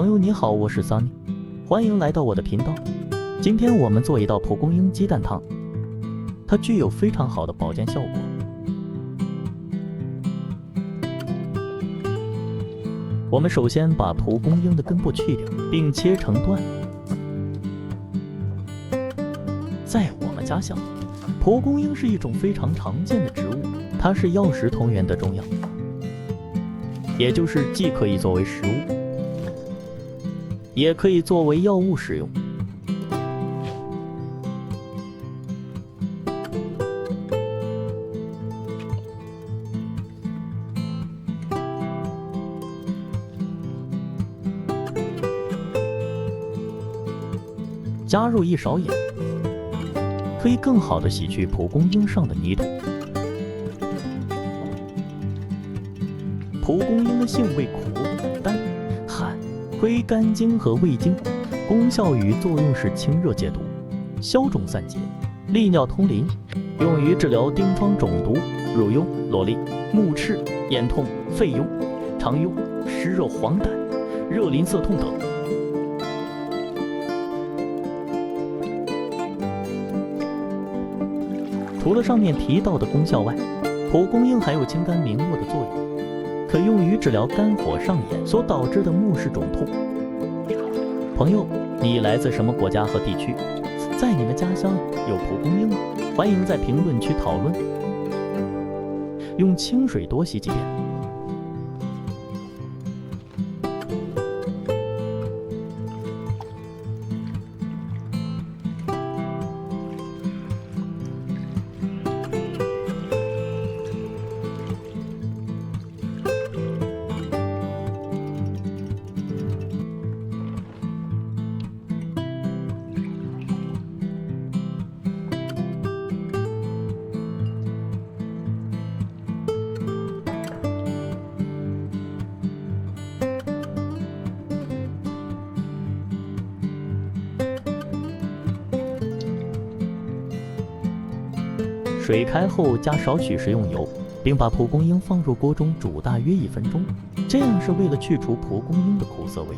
朋友你好，我是 Sunny， 欢迎来到我的频道。今天我们做一道蒲公英鸡蛋汤，它具有非常好的保健效果。我们首先把蒲公英的根部去掉，并切成段。在我们家乡，蒲公英是一种非常常见的植物，它是药食同源的中药，也就是既可以作为食物，也可以作为药物使用。加入1勺盐，可以更好的洗去蒲公英上的泥土。蒲公英的性味苦、淡、寒，归肝经和胃经，功效与作用是清热解毒、消肿散结、利尿通淋，用于治疗疔疮肿毒、乳痈、瘰疬、目赤、眼痛、肺痈、肠痈、湿热黄疸、热淋涩痛等。除了上面提到的功效外，蒲公英还有清肝明目的作用，可用于治疗肝火上炎所导致的目视肿痛。朋友，你来自什么国家和地区？在你们家乡有蒲公英吗？欢迎在评论区讨论。用清水多洗几遍。水开后加少许食用油，并把蒲公英放入锅中煮大约1分钟，这样是为了去除蒲公英的苦涩味。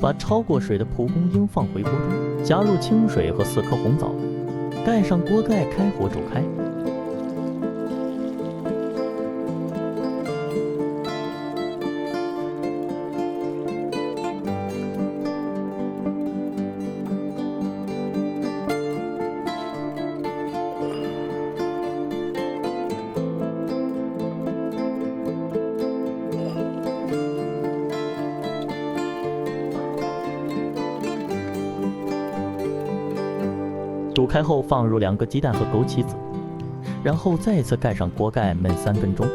把焯过水的蒲公英放回锅中，加入清水和4颗红枣，盖上锅盖，开火煮开。煮开后放入2个鸡蛋和枸杞子，然后再次盖上锅盖焖3分钟。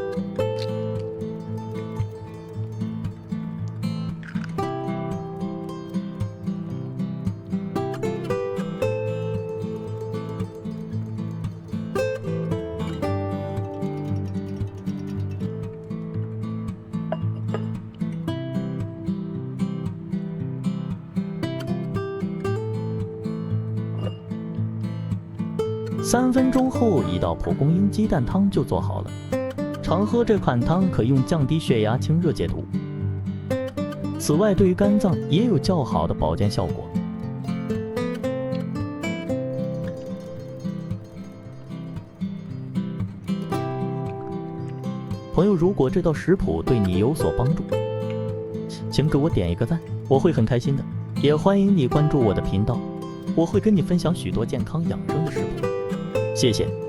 3分钟后，一道蒲公英鸡蛋汤就做好了。常喝这款汤可用降低血压、清热解毒。此外，对于肝脏也有较好的保健效果。朋友，如果这道食谱对你有所帮助，请给我点一个赞，我会很开心的。也欢迎你关注我的频道，我会跟你分享许多健康养生的食谱。谢谢。